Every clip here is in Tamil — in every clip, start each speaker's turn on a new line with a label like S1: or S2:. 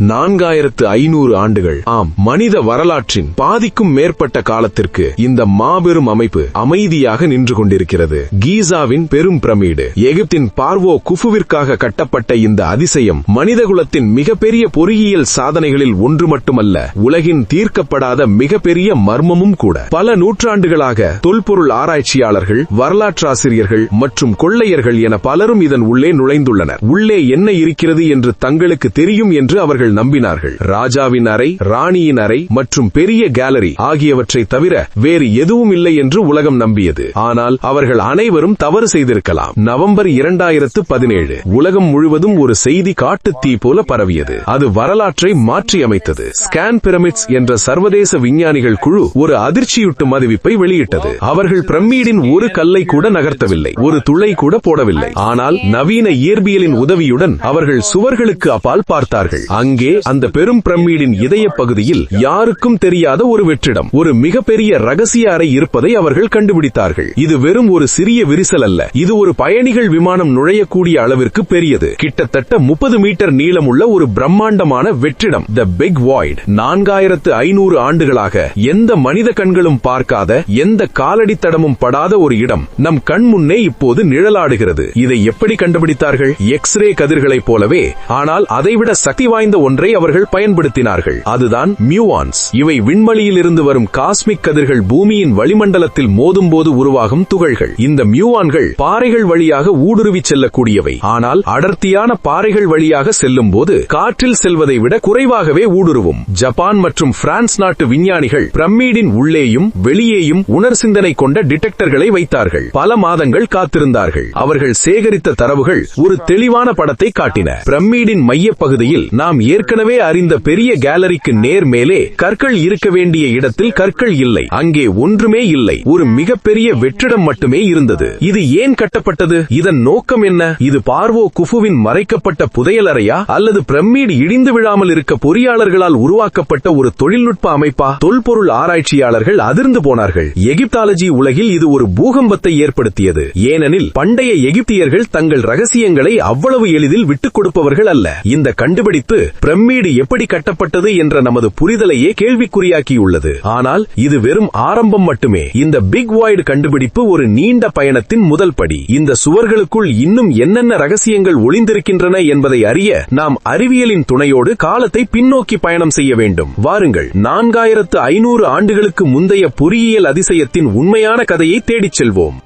S1: 4500 ஆண்டுகள். ஆம், மனித வரலாற்றின் பாதிக்கும் மேற்பட்ட காலத்திற்கு இந்த மாபெரும் அமைப்பு அமைதியாக நின்று கொண்டிருக்கிறது. கீசாவின் பெரும் பிரமிடு, எகிப்தின் பார்வோ குஃபுவிற்காக கட்டப்பட்ட இந்த அதிசயம் மனிதகுலத்தின் மிகப்பெரிய பொறியியல் சாதனைகளில் ஒன்று மட்டுமல்ல, உலகின் தீர்க்கப்படாத மிகப்பெரிய மர்மமும் கூட. பல நூற்றாண்டுகளாக தொல்பொருள் ஆராய்ச்சியாளர்கள், வரலாற்றாசிரியர்கள் மற்றும் கொள்ளையர்கள் என பலரும் இதன் உள்ளே நுழைந்துள்ளனர். உள்ளே என்ன இருக்கிறது என்று தங்களுக்கு தெரியும் என்று அவர்கள் நம்பினார்கள். ராஜாவின் அறை, ராணியின் அறை மற்றும் பெரிய கேலரி ஆகியவற்றை தவிர வேறு எதுவும் இல்லை என்று உலகம் நம்பியது. ஆனால் அவர்கள் அனைவரும் தவறு செய்திருக்கலாம். நவம்பர் 2017 உலகம் முழுவதும் ஒரு செய்தி காட்டுத் தீ போல பரவியது. அது வரலாற்றை மாற்றியமைத்தது. ஸ்கேன் பிரமிட்ஸ் என்ற சர்வதேச விஞ்ஞானிகள் குழு ஒரு அதிர்ச்சியூட்டும் அறிவிப்பை வெளியிட்டது. அவர்கள் பிரமிடின் ஒரு கல்லை கூட நகர்த்தவில்லை, ஒரு துளை கூட போடவில்லை. ஆனால் நவீன இயற்பியலின் உதவியுடன் அவர்கள் சுவர்களுக்கு அப்பால் பார்த்தார்கள். அங்கே அந்த பெரும் பிரமிடின் இதய பகுதியில் யாருக்கும் தெரியாத ஒரு வெற்றிடம், ஒரு மிகப்பெரிய ரகசிய அறை இருப்பதை அவர்கள் கண்டுபிடித்தார்கள். இது வெறும் ஒரு சிறிய விரிசல் அல்ல, இது ஒரு பயணிகள் விமானம் நுழையக்கூடிய அளவிற்கு பெரியது. கிட்டத்தட்ட 30 மீட்டர் நீளமுள்ள ஒரு பிரம்மாண்டமான வெற்றிடம், தி பிக் வாய்ட். 4500 ஆண்டுகளாக எந்த மனித கண்களும் பார்க்காத, எந்த காலடி தடமும் படாத ஒரு இடம் நம் கண் முன்னே இப்போது நிழலாடுகிறது. இதை எப்படி கண்டுபிடித்தார்கள்? எக்ஸ்ரே கதிர்களைப் போலவே, ஆனால் அதைவிட சக்தி வாய்ந்த ஒன்றை அவர்கள் பயன்படுத்தினார்கள். அதுதான் மியூவான்ஸ். இவை விண்வெளியில் இருந்து வரும் காஸ்மிக் கதிர்கள் பூமியின் வளிமண்டலத்தில் மோதும் போது உருவாகும் துகள்கள். இந்த மியூவான்கள் பாறைகள் வழியாக ஊடுருவி செல்லக்கூடியவை. ஆனால் அடர்த்தியான பாறைகள் வழியாக செல்லும் போது காற்றில் செல்வதை விட குறைவாகவே ஊடுருவும். ஜப்பான் மற்றும் பிரான்ஸ் நாட்டு விஞ்ஞானிகள் பிரமிடின் உள்ளேயும் வெளியேயும் உணர் சிந்தனை கொண்ட டிடெக்டர்களை வைத்தார்கள். பல மாதங்கள் காத்திருந்தார்கள். அவர்கள் சேகரித்த தரவுகள் ஒரு தெளிவான படத்தை காட்டின. பிரமிடின் மைய பகுதியில் நாம் ஏற்கனவே அறிந்த பெரிய கேலரிக்கு நேர் மேலே கற்கள் இருக்க வேண்டிய இடத்தில் கற்கள் இல்லை. அங்கே ஒன்றுமே இல்லை, ஒரு மிகப்பெரிய வெற்றிடம் மட்டுமே இருந்தது. இது ஏன் கட்டப்பட்டது? இதன் நோக்கம் என்ன? இது பார்வோ குஃபுவின் மறைக்கப்பட்ட புதையலறையா, அல்லது பிரமிடு இடிந்து விழாமல் இருக்க பொறியாளர்களால் உருவாக்கப்பட்ட ஒரு தொழில்நுட்ப அமைப்பா? தொல்பொருள் ஆராய்ச்சியாளர்கள் அதிர்ந்து போனார்கள். எகிப்தாலஜி உலகில் இது ஒரு பூகம்பத்தை ஏற்படுத்தியது. ஏனெனில் பண்டைய எகிப்தியர்கள் தங்கள் ரகசியங்களை அவ்வளவு எளிதில் விட்டுக் கொடுப்பவர்கள் அல்ல. இந்த கண்டுபிடிப்பு பிரமிடு எப்படி கட்டப்பட்டது என்ற நமது புரிதலையே கேள்விக்குறியாக்கியுள்ளது. ஆனால் இது வெறும் ஆரம்பம் மட்டுமே. இந்த பிக் வாய்ட் கண்டுபிடிப்பு ஒரு நீண்ட பயணத்தின் முதல் படி. இந்த சுவர்களுக்குள் இன்னும் என்னென்ன ரகசியங்கள் ஒளிந்திருக்கின்றன என்பதை அறிய நாம் அறிவியலின் துணையோடு காலத்தை பின்னோக்கி பயணம் செய்ய வேண்டும். வாருங்கள், 4500 ஆண்டுகளுக்கு முந்தைய பொறியியல் அதிசயத்தின் உண்மையான கதையை தேடிச் செல்வோம்.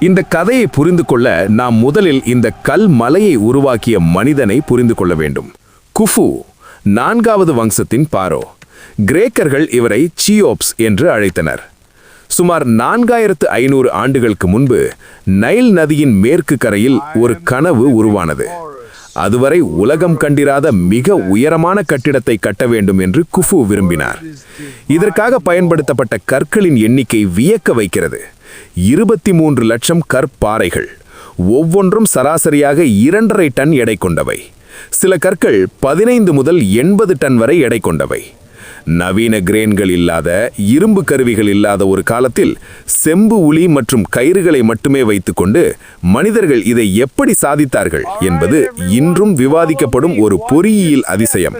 S2: இந்த கதையை புரிந்து கொள்ள நாம் முதலில் இந்த கல் மலையை உருவாக்கிய மனிதனை புரிந்து கொள்ள வேண்டும். குஃபு 4வது வம்சத்தின் பாரோ. கிரேக்கர்கள் இவரை சியோப்ஸ் என்று அழைத்தனர். சுமார் 4500 ஆண்டுகளுக்கு முன்பு நைல் நதியின் மேற்கு கரையில் ஒரு கனவு உருவானது. அதுவரை உலகம் கண்டிராத மிக உயரமான கட்டிடத்தை கட்ட வேண்டும் என்று குஃபு விரும்பினார். இதற்காக பயன்படுத்தப்பட்ட கற்களின் எண்ணிக்கை வியக்க வைக்கிறது. 23 லட்சம் கற்பாறைகள், ஒவ்வொன்றும் சராசரியாக 2.5 டன் எடை கொண்டவை. சில கற்கள் 15 முதல் 80 டன் வரை எடை கொண்டவை. நவீன கிரேன்கள் இல்லாத, இரும்பு கருவிகள் இல்லாத ஒரு காலத்தில் செம்பு உளி மற்றும் கயிறுகளை மட்டுமே வைத்துக்கொண்டு மனிதர்கள் இதை எப்படி சாதித்தார்கள் என்பது இன்றும் விவாதிக்கப்படும் ஒரு பொறியியல் அதிசயம்.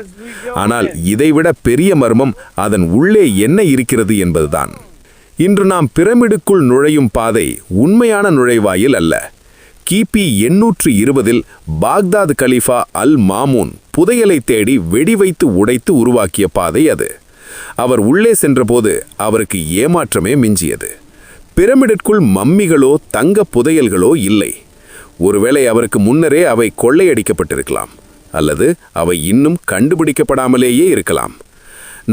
S2: ஆனால் இதைவிட பெரிய மர்மம் அதன் உள்ளே என்ன இருக்கிறது என்பதுதான். இன்று நாம் பிரமிடுக்குள் நுழையும் பாதை உண்மையான நுழைவாயில் அல்ல. கிபி 820 பாக்தாத் கலீஃபா அல் மாமூன் புதையலை தேடி வெடி வைத்து உடைத்து உருவாக்கிய பாதை அது. அவர் உள்ளே சென்றபோது அவருக்கு ஏமாற்றமே மிஞ்சியது. பிரமிடிற்குள் மம்மிகளோ தங்க புதையல்களோ இல்லை. ஒருவேளை அவருக்கு முன்னரே அவை கொள்ளையடிக்கப்பட்டிருக்கலாம், அல்லது அவை இன்னும் கண்டுபிடிக்கப்படாமலேயே இருக்கலாம்.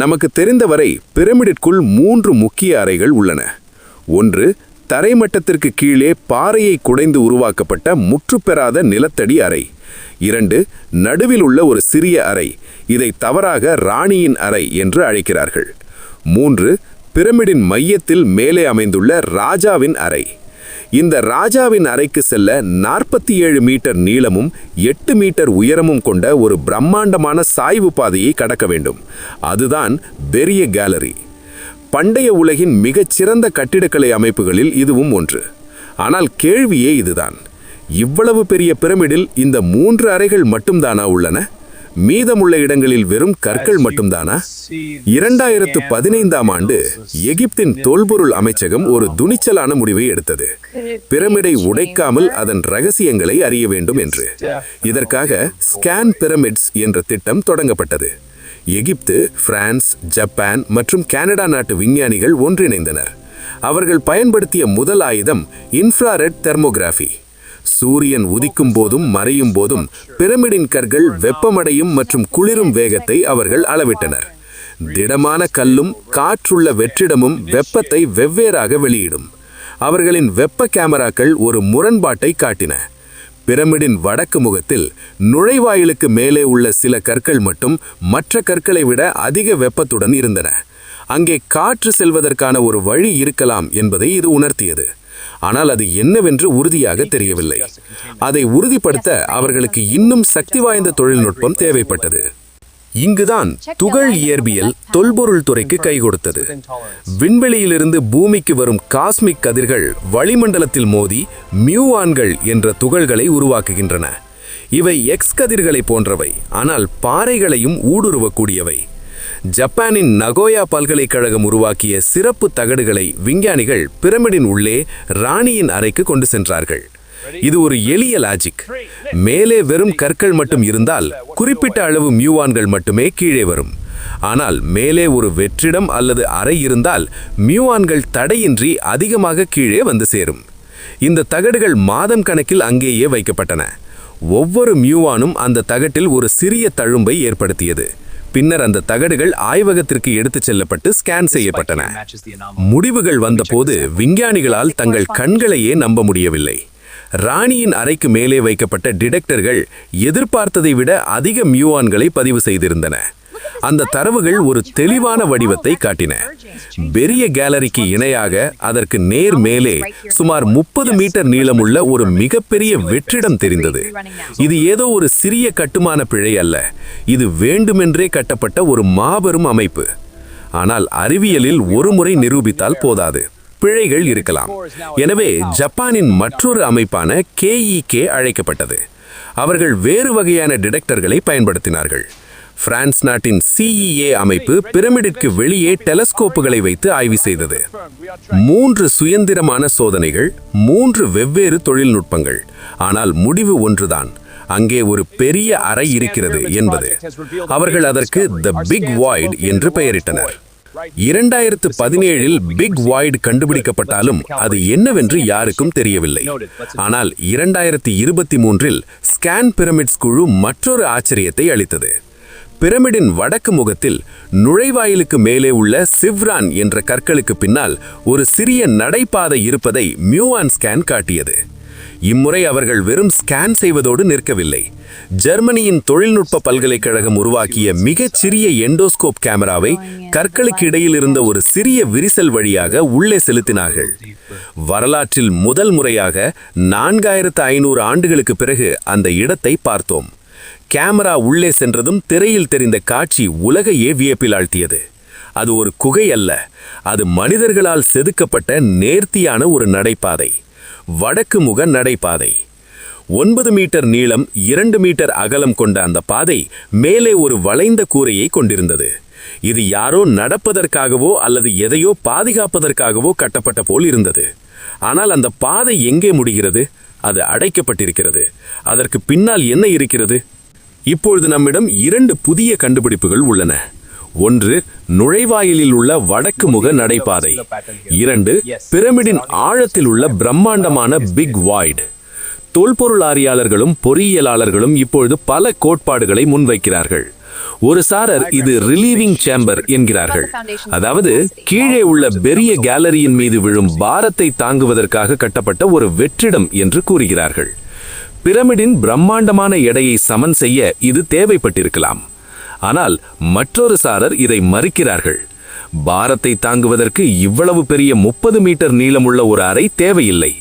S2: நமக்கு தெரிந்தவரை பிரமிடிற்குள் 3 முக்கிய அறைகள் உள்ளன. ஒன்று, தரைமட்டத்திற்கு கீழே பாறையை குடைந்து உருவாக்கப்பட்ட முற்றுப்பெறாத நிலத்தடி அறை. 2, நடுவில் உள்ள ஒரு சிறிய அறை. இதை தவறாக ராணியின் அறை என்று அழைக்கிறார்கள். 3, பிரமிடின் மையத்தில் மேலே அமைந்துள்ள ராஜாவின் அறை. இந்த ராஜாவின் அறைக்கு செல்ல 47 மீட்டர் நீளமும் 8 மீட்டர் உயரமும் கொண்ட ஒரு பிரம்மாண்டமான சாய்வு பாதையை கடக்க வேண்டும். அதுதான் பெரிய கேலரி. பண்டைய உலகின் மிகச்சிறந்த கட்டிடக்கலை அமைப்புகளில் இதுவும் ஒன்று. ஆனால் கேள்வியே இதுதான், இவ்வளவு பெரிய பிரமிடில் இந்த 3 அறைகள் மட்டும்தானா உள்ளன? மீதமுள்ள இடங்களில் வெறும் கற்கள் மட்டும்தானா? 2015ஆம் ஆண்டு எகிப்தின் தொல்பொருள் அமைச்சகம் ஒரு துணிச்சலான முடிவை எடுத்தது. பிரமிடை உடைக்காமல் அதன் ரகசியங்களை அறிய வேண்டும் என்று. இதற்காக ஸ்கேன் பிரமிட்ஸ் என்ற திட்டம் தொடங்கப்பட்டது. எகிப்து, பிரான்ஸ், ஜப்பான் மற்றும் கனடா நாட்டு விஞ்ஞானிகள் ஒன்றிணைந்தனர். அவர்கள் பயன்படுத்திய முதல் ஆயுதம் இன்ஃப்ராரெட் தெர்மோகிராஃபி. சூரியன் உதிக்கும் போதும் மறையும் போதும் பிரமிடின் கற்கள் வெப்பமடையும் மற்றும் குளிரும் வேகத்தை அவர்கள் அளவிட்டனர். திடமான கல்லும் காற்றுள்ள வெற்றிடமும் வெப்பத்தை வெவ்வேறாக வெளியிடும். அவர்களின் வெப்ப கேமராக்கள் ஒரு முரண்பாட்டை காட்டின. பிரமிடின் வடக்கு முகத்தில் நுழைவாயிலுக்கு மேலே உள்ள சில கற்கள் மட்டும் மற்ற கற்களை விட அதிக வெப்பத்துடன் இருந்தன. அங்கே காற்று செல்வதற்கான ஒரு வழி இருக்கலாம் என்பதை இது உணர்த்தியது. ஆனால் அது என்னவென்று உறுதியாக தெரியவில்லை. அதை உறுதிப்படுத்த அவர்களுக்கு இன்னும் சக்தி வாய்ந்த தொழில்நுட்பம் தேவைப்பட்டது. இங்குதான் துகள் இயற்பியல் தொல்பொருள் துறைக்கு கை கொடுத்தது. விண்வெளியிலிருந்து பூமிக்கு வரும் காஸ்மிக் கதிர்கள் வளிமண்டலத்தில் மோதி மியூவான்கள் என்ற துகள்களை உருவாக்குகின்றன. இவை எக்ஸ் கதிர்களை போன்றவை, ஆனால் பாறைகளையும் ஊடுருவக்கூடியவை. ஜப்பானின் நகோயா பல்கலைக்கழகம் உருவாக்கிய சிறப்பு தகடுகளை விஞ்ஞானிகள் பிரமிடின் உள்ளே ராணியின் அறைக்கு கொண்டு சென்றார்கள். இது ஒரு எளிய லாஜிக். மேலே வெறும் கற்கள் மட்டும் இருந்தால் குறிப்பிட்ட அளவு மியூவான்கள் மட்டுமே கீழே வரும். ஆனால் மேலே ஒரு வெற்றிடம் அல்லது அறை இருந்தால் மியூவான்கள் தடையின்றி அதிகமாக கீழே வந்து சேரும். இந்த தகடுகள் மாதம் கணக்கில் அங்கேயே வைக்கப்பட்டன. ஒவ்வொரு மியூவானும் அந்த தகட்டில் ஒரு சிறிய தழும்பை ஏற்படுத்தியது. பின்னர் அந்த தகடுகள் ஆய்வகத்திற்கு எடுத்துச் செல்லப்பட்டு ஸ்கேன் செய்யப்பட்டன. முடிவுகள் வந்தபோது விஞ்ஞானிகளால் தங்கள் கண்களையே நம்ப முடியவில்லை. ராணியின் அறைக்கு மேலே வைக்கப்பட்ட டிடெக்டர்கள் எதிர்பார்த்ததை விட அதிக மியூவான்களை பதிவு செய்திருந்தன. அந்த தரவுகள் ஒரு தெளிவான வடிவத்தை காட்டின. பெரிய கேலரிக்கு இணையாக அதற்கு நேர் மேலே சுமார் 30 மீட்டர் நீளமுள்ள ஒரு மிகப்பெரிய வெற்றிடம் தெரிந்தது. இது ஏதோ ஒரு சிறிய கட்டுமான பிழை அல்ல. இது வேண்டுமென்றே கட்டப்பட்ட ஒரு மாபெரும் அமைப்பு. ஆனால் அறிவியலில் ஒரு முறை நிரூபித்தால் போதாது, பிழைகள் இருக்கலாம். எனவே ஜப்பானின் மற்றொரு அமைப்பான KEK அழைக்கப்பட்டது. அவர்கள் வேறு வகையான டிடெக்டர்களை பயன்படுத்தினார்கள். பிரான்ஸ் நாட்டின் CEA அமைப்பு பிரமிடிற்கு வெளியே டெலஸ்கோப்புகளை வைத்து ஆய்வு செய்தது. 3 சுயந்திரமான சோதனைகள், 3 வெவ்வேறு தொழில்நுட்பங்கள். ஆனால் முடிவு ஒன்றுதான், அங்கே ஒரு பெரிய அறை இருக்கிறது என்பது. அவர்கள் அதற்கு தி பிக் வாய்ட் என்று பெயரிட்டனர். 2017இல் பிக் வாய்ட் கண்டுபிடிக்கப்பட்டாலும் அது என்னவென்று யாருக்கும் தெரியவில்லை. ஆனால் 2023இல் ஸ்கேன் பிரமிட்ஸ் குழு மற்றொரு ஆச்சரியத்தை அளித்தது. பிரமிடின் வடக்கு முகத்தில் நுழைவாயிலுக்கு மேலே உள்ள சிவ்ரான் என்ற கற்களுக்கு பின்னால் ஒரு சிறிய நடைபாதை இருப்பதை மியூவான் ஸ்கேன் காட்டியது. இம்முறை அவர்கள் வெறும் ஸ்கேன் செய்வதோடு நிற்கவில்லை. ஜெர்மனியின் தொழில்நுட்ப பல்கலைக்கழகம் உருவாக்கிய மிகச் சிறிய எண்டோஸ்கோப் கேமராவை கற்களுக்கு இடையில் இருந்த ஒரு சிறிய விரிசல் வழியாக உள்ளே செலுத்தினார்கள். வரலாற்றில் முதல் முறையாக 4500 ஆண்டுகளுக்கு பிறகு அந்த இடத்தை பார்த்தோம். கேமரா உள்ளே சென்றதும் திரையில் தெரிந்த காட்சி உலகையே வியப்பில் ஆழ்த்தியது. அது ஒரு குகை அல்ல, அது மனிதர்களால் செதுக்கப்பட்ட நேர்த்தியான ஒரு நடைபாதை. வடக்கு முக நடைபாதை. 9 மீட்டர் நீளம், 2 மீட்டர் அகலம் கொண்ட அந்த பாதை மேலே ஒரு வளைந்த கூரையை கொண்டிருந்தது. இது யாரோ நடப்பதற்காகவோ அல்லது எதையோ பாதுகாப்பதற்காகவோ கட்டப்பட்ட போல் இருந்தது. ஆனால் அந்த பாதை எங்கே முடிகிறது? அது அடைக்கப்பட்டிருக்கிறது. அதற்கு பின்னால் என்ன இருக்கிறது? இப்பொழுது நம்மிடம் 2 புதிய கண்டுபிடிப்புகள் உள்ளன. ஒன்று, நுழைவாயிலில் உள்ள வடக்கு முக நடைபாதை. 2, பிரமிடின் ஆழத்தில் உள்ள பிரம்மாண்டமான பிக் வாய்ட். தொல்பொருளாரியாளர்களும் பொறியியலாளர்களும் இப்பொழுது பல கோட்பாடுகளை முன்வைக்கிறார்கள். ஒரு சாரர் இது ரிலீவிங் சேம்பர் என்கிறார்கள். அதாவது கீழே உள்ள பெரிய கேலரியின் மீது விழும் பாரத்தை தாங்குவதற்காக கட்டப்பட்ட ஒரு வெற்றிடம் என்று கூறுகிறார்கள். பிரமிடின் பிரம்மாண்டமான எடையை சமன் செய்ய இது தேவைப்பட்டிருக்கலாம். ஆனால் மற்றொரு சாரர் இதை மறுக்கிறார்கள். பாரத்தை தாங்குவதற்கு இவ்வளவு பெரிய 30 மீட்டர் நீளமுள்ள ஒரு அறை தேவையில்லை.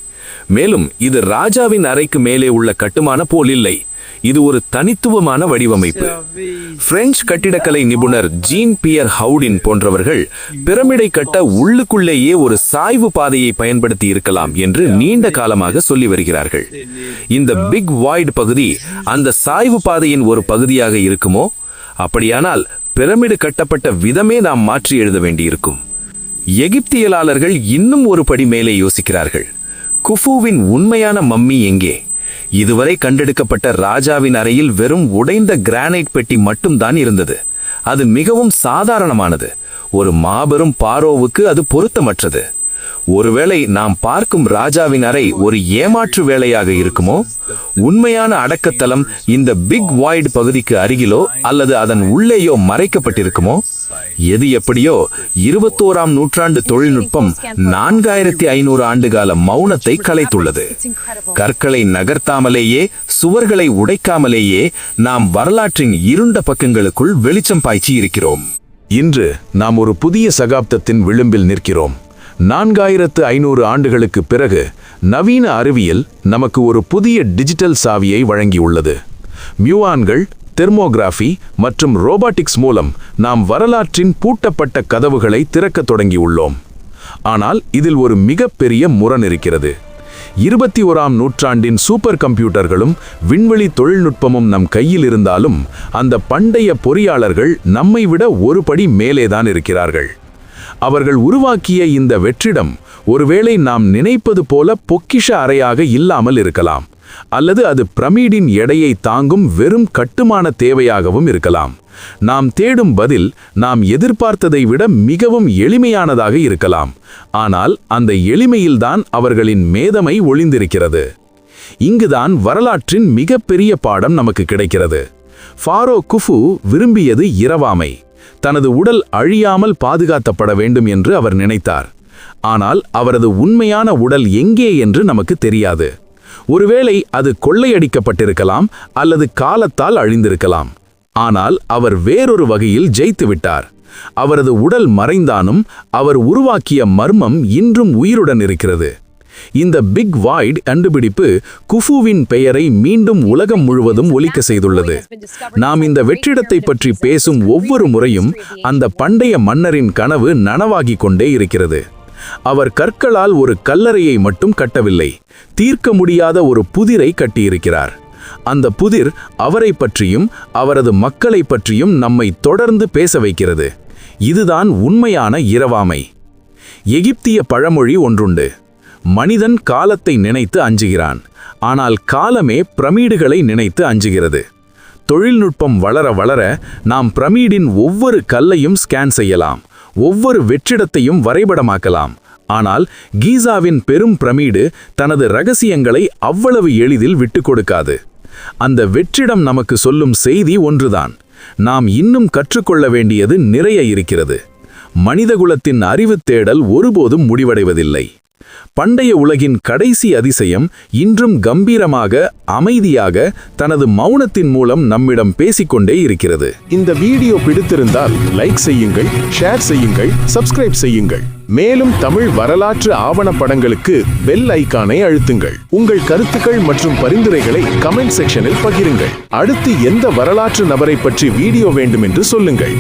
S2: மேலும் இது ராஜாவின் அறைக்கு மேலே உள்ள கட்டுமான போல் இல்லை. இது ஒரு தனித்துவமான வடிவமைப்பு. பிரெஞ்சு கட்டிடக்கலை நிபுணர் ஜீன் பியர் ஹவுடின் போன்றவர்கள் பிரமிடை கட்ட உள்ளுக்குள்ளேயே ஒரு சாய்வு பாதையை பயன்படுத்தி இருக்கலாம் என்று நீண்ட காலமாக சொல்லி வருகிறார்கள். இந்த பிக் வாய்ட் பகுதி அந்த சாய்வு பாதையின் ஒரு பகுதியாக இருக்குமோ? அப்படியானால் பிரமிடு கட்டப்பட்ட விதமே நாம் மாற்றி எழுத வேண்டியிருக்கும். எகிப்தியலாளர்கள் இன்னும் ஒரு படி மேலே யோசிக்கிறார்கள். குஃபுவின் உண்மையான மம்மி எங்கே? இதுவரை கண்டெடுக்கப்பட்ட ராஜாவின் அறையில் வெறும் உடைந்த கிரானைட் பெட்டி மட்டும்தான் இருந்தது. அது மிகவும் சாதாரணமானது. ஒரு மாபெரும் பாரோவுக்கு அது பொருத்தமற்றது. ஒருவேளை நாம் பார்க்கும் ராஜாவின் அறை ஒரு ஏமாற்று வேலையாக இருக்குமோ? உண்மையான அடக்கத்தலம் இந்த பிக் வாய்ட் பகுதிக்கு அருகிலோ அல்லது அதன் உள்ளேயோ மறைக்கப்பட்டிருக்குமோ? எது எப்படியோ 21ஆம் நூற்றாண்டு தொழில்நுட்பம் 4500 ஆண்டுகால மௌனத்தை கலைத்துள்ளது. கற்களை நகர்த்தாமலேயே, சுவர்களை உடைக்காமலேயே நாம் வரலாற்றின் இருண்ட பக்கங்களுக்குள் வெளிச்சம் பாய்ச்சி இருக்கிறோம்.
S1: இன்று நாம் ஒரு புதிய சகாப்தத்தின் விளிம்பில் நிற்கிறோம். 4500 ஆண்டுகளுக்கு பிறகு நவீன அறிவியல் நமக்கு ஒரு புதிய டிஜிட்டல் சாவியை வழங்கியுள்ளது. மியூஆன்கள், தெர்மோகிராஃபி மற்றும் ரோபாட்டிக்ஸ் மூலம் நாம் வரலாற்றின் பூட்டப்பட்ட கதவுகளை திறக்கத் தொடங்கியுள்ளோம். ஆனால் இதில் ஒரு மிகப்பெரிய முரண் இருக்கிறது. 21ஆம் நூற்றாண்டின் சூப்பர் கம்ப்யூட்டர்களும் விண்வெளி தொழில்நுட்பமும் நம் கையில் இருந்தாலும் அந்த பண்டைய பொறியாளர்கள் நம்மை விட ஒரு படி மேலேதான் இருக்கிறார்கள். அவர்கள் உருவாக்கிய இந்த வெற்றிடம் ஒருவேளை நாம் நினைப்பது போல பொக்கிஷ அறையாக இல்லாமல் இருக்கலாம், அல்லது அது பிரமிடின் எடையை தாங்கும் வெறும் கட்டுமான தேவையாகவும் இருக்கலாம். நாம் தேடும் பதில் நாம் எதிர்பார்த்ததை விட மிகவும் எளிமையானதாக இருக்கலாம். ஆனால் அந்த எளிமையில்தான் அவர்களின் மேதமை ஒளிந்திருக்கிறது. இங்குதான் வரலாற்றின் மிகப்பெரிய பாடம் நமக்கு கிடைக்கிறது. ஃபாரோ குஃபு விரும்பியது இரவாமை. தனது உடல் அழியாமல் பாதுகாக்கப்பட வேண்டும் என்று அவர் நினைத்தார். ஆனால் அவரது உண்மையான உடல் எங்கே என்று நமக்கு தெரியாது. ஒருவேளை அது கொள்ளையடிக்கப்பட்டிருக்கலாம் அல்லது காலத்தால் அழிந்திருக்கலாம். ஆனால் அவர் வேறொரு வகையில் ஜெயித்துவிட்டார். அவரது உடல் மறைந்தானும் அவர் உருவாக்கிய மர்மம் இன்றும் உயிருடன் இருக்கிறது. இந்த பிக் வாய்ட் கண்டுபிடிப்பு குஃபுவின் பெயரை மீண்டும் உலகம் முழுவதும் ஒலிக்க செய்துள்ளது. நாம் இந்த வெற்றிடத்தை பற்றி பேசும் ஒவ்வொரு முறையும் அந்த பண்டைய மன்னரின் கனவு நனவாகிக் கொண்டே இருக்கிறது. அவர் கற்களால் ஒரு கல்லறையை மட்டும் கட்டவில்லை, தீர்க்க முடியாத ஒரு புதிரை கட்டியிருக்கிறார். அந்த புதிர் அவரை பற்றியும் அவரது மக்களை பற்றியும் நம்மை தொடர்ந்து பேச வைக்கிறது. இதுதான் உண்மையான இரவாமை. எகிப்திய பழமொழி ஒன்றுண்டு. மனிதன் காலத்தை நினைத்து அஞ்சுகிறான், ஆனால் காலமே பிரமிடுகளை நினைத்து அஞ்சுகிறது. தொழில்நுட்பம் வளர வளர நாம் பிரமிடின் ஒவ்வொரு கல்லையும் ஸ்கேன் செய்யலாம், ஒவ்வொரு வெற்றிடத்தையும் வரைபடமாக்கலாம். ஆனால் கீசாவின் பெரும் பிரமிடு தனது ரகசியங்களை அவ்வளவு எளிதில் விட்டு கொடுக்காது. அந்த வெற்றிடம் நமக்கு சொல்லும் செய்தி ஒன்றுதான். நாம் இன்னும் கற்றுக்கொள்ள வேண்டியது நிறைய இருக்கிறது. மனிதகுலத்தின் அறிவுத் தேடல் ஒருபோதும் முடிவடைவதில்லை. பண்டைய உலகின் கடைசி அதிசயம் இன்றும் கம்பீரமாக, அமைதியாக தனது மௌனத்தின் மூலம் நம்மிடம் பேசிக்கொண்டே இருக்கிறது. இந்த வீடியோ பிடித்திருந்தால் லைக் செய்யுங்கள், ஷேர் செய்யுங்கள், சப்ஸ்கிரைப் செய்யுங்கள். மேலும் தமிழ் வரலாற்று ஆவணப்படங்களுக்கு பெல் ஐகானை அழுத்துங்கள். உங்கள் கருத்துக்கள் மற்றும் பரிந்துரைகளை கமெண்ட் செக்ஷனில் பகிருங்கள். அடுத்து எந்த வரலாற்று நபரை பற்றி வீடியோ வேண்டும் என்று சொல்லுங்கள்.